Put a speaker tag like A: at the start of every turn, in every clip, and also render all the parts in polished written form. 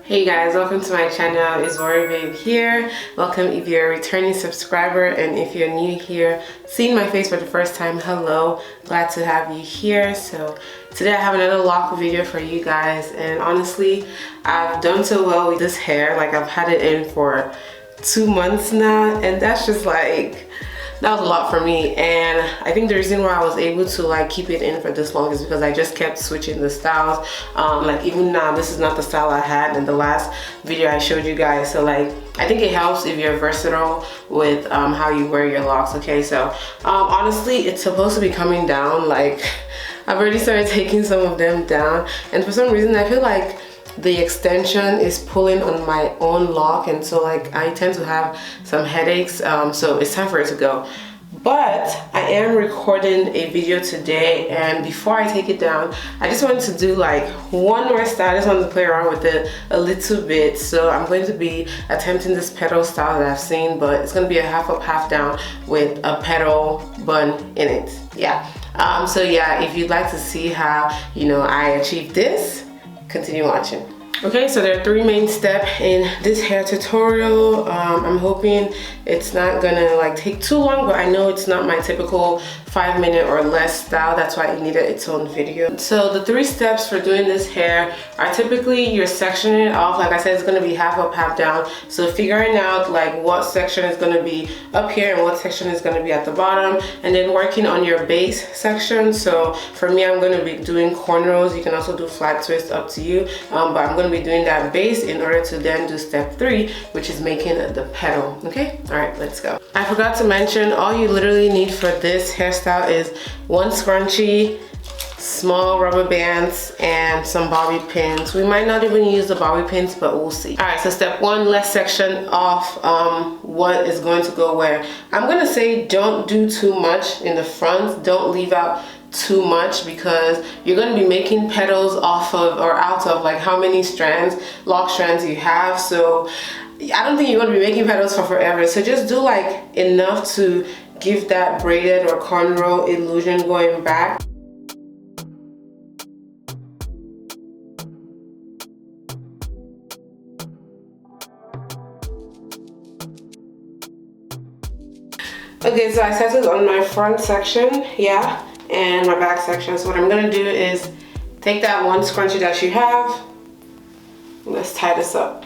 A: Hey guys, welcome to my channel. It's Babe here. Welcome if you're a returning subscriber, and if you're new here, seeing my face for the first time, hello, glad to have you here. So today I have another lock video for you guys, and honestly I've done so well with this hair. Like, I've had it in for 2 months now, and that's just like, that was a lot for me. And I think the reason why I was able to like keep it in for this long is because I just kept switching the styles. Like, even now, this is not the style I had in the last video I showed you guys. So like, I think it helps if you're versatile with how you wear your locks. Okay, so honestly, it's supposed to be coming down. Like, I've already started taking some of them down, and for some reason I feel like the extension is pulling on my own lock, and so like I tend to have some headaches. So it's time for it to go. But I am recording a video today, and before I take it down, I just wanted to do like one more style. I just wanted to play around with it a little bit. So I'm going to be attempting this petal style that I've seen, but it's going to be a half up, half down with a petal bun in it. Yeah. So yeah, if you'd like to see how, you know, I achieved this, continue watching. Okay, so there are 3 main steps in this hair tutorial. I'm hoping it's not gonna like take too long, but I know it's not my typical 5-minute or less style. That's why it needed its own video. So the 3 steps for doing this hair are typically you're sectioning it off. Like I said, it's gonna be half up, half down. So figuring out like what section is gonna be up here and what section is gonna be at the bottom, and then working on your base section. So for me, I'm gonna be doing cornrows. You can also do flat twist, up to you. But I'm gonna be doing that base in order to then do step 3, which is making the petal. Okay, all right, let's go. I forgot to mention, all you literally need for this hairstyle is 1 scrunchie, small rubber bands, and some bobby pins. We might not even use the bobby pins, but we'll see. All right, so step 1, let's section off what is going to go where. I'm gonna say don't do too much in the front. Don't leave out too much, because you're going to be making petals off of or out of like how many strands, lock strands you have. So I don't think you're going to be making petals for forever. So just do like enough to give that braided or cornrow illusion going back. Okay, so I settled on my front section, yeah, and my back section. So what I'm gonna do is take that 1 scrunchie that you have. Let's tie this up.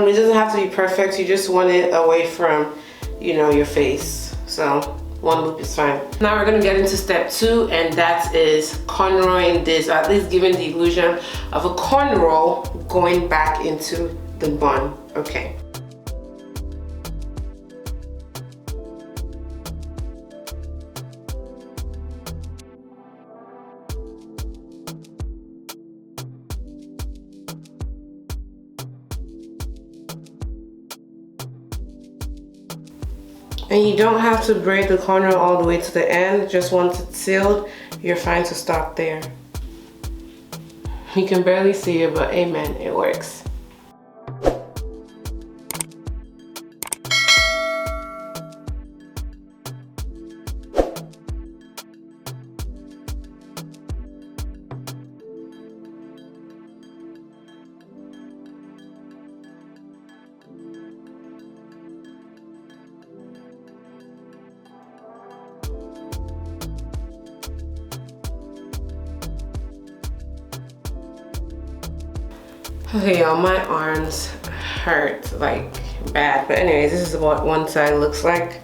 A: It doesn't have to be perfect. You just want it away from, you know, your face. So 1 loop is fine. Now we're gonna get into step 2, and that is cornrowing this, or at least giving the illusion of a cornrow going back into the bun. Okay. And you don't have to braid the corner all the way to the end. Just once it's sealed, you're fine to stop there. You can barely see it, but amen, it works. Okay, y'all, my arms hurt like bad, but anyways, this is what one side looks like.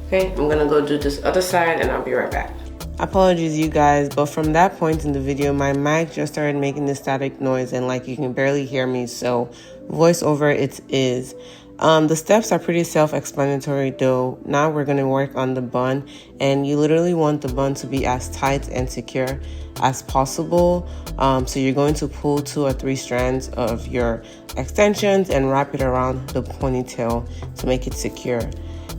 A: Okay, I'm gonna go do this other side and I'll be right back. Apologies, you guys, but from that point in the video, my mic just started making this static noise, and like you can barely hear me, so voiceover it is. The steps are pretty self-explanatory though. Now we're going to work on the bun, and you literally want the bun to be as tight and secure as possible. So you're going to pull 2 or 3 strands of your extensions and wrap it around the ponytail to make it secure.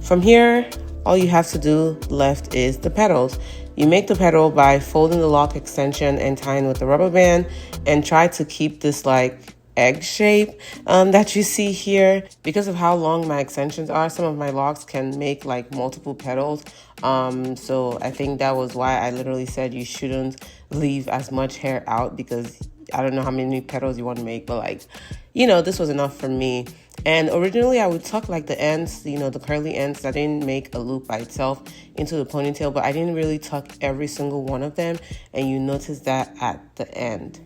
A: From here, all you have to do left is the petals. You make the petal by folding the lock extension and tying with the rubber band, and try to keep this like egg shape that you see here. Because of how long my extensions are, some of my locks can make like multiple petals. So I think that was why I literally said you shouldn't leave as much hair out, because I don't know how many petals you want to make, but like, you know, this was enough for me. And originally I would tuck like the ends, you know, the curly ends. I didn't make a loop by itself into the ponytail, but I didn't really tuck every single one of them, and you notice that at the end.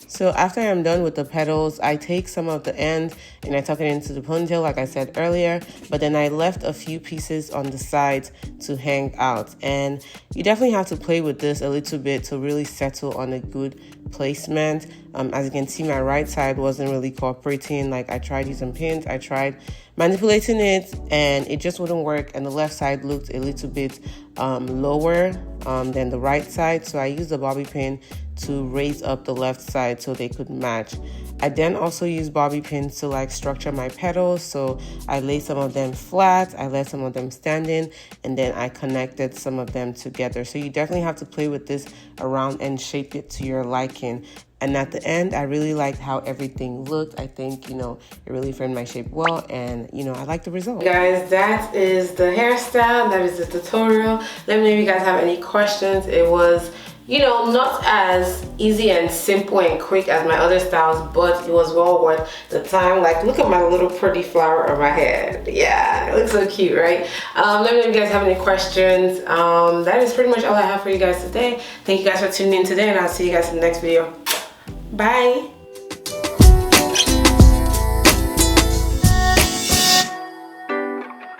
A: So after I'm done with the petals, I take some of the end and I tuck it into the ponytail like I said earlier, but then I left a few pieces on the sides to hang out. And you definitely have to play with this a little bit to really settle on a good placement. As you can see, my right side wasn't really cooperating. Like, I tried using pins, I tried manipulating it, and it just wouldn't work. And the left side looked a little bit lower than the right side, so I used a bobby pin to raise up the left side so they could match. I then also used bobby pins to like structure my petals, so I laid some of them flat, I let some of them standing, and then I connected some of them together. So you definitely have to play with this around and shape it to your liking. And at the end, I really liked how everything looked. I think, you know, it really framed my shape well, and, you know, I like the result. Guys, that is the hairstyle. That is the tutorial. Let me know if you guys have any questions. It was, you know, not as easy and simple and quick as my other styles, but it was well worth the time. Like, look at my little pretty flower on my head. Yeah, it looks so cute, right? Let me know if you guys have any questions. That is pretty much all I have for you guys today. Thank you guys for tuning in today, and I'll see you guys in the next video. Bye.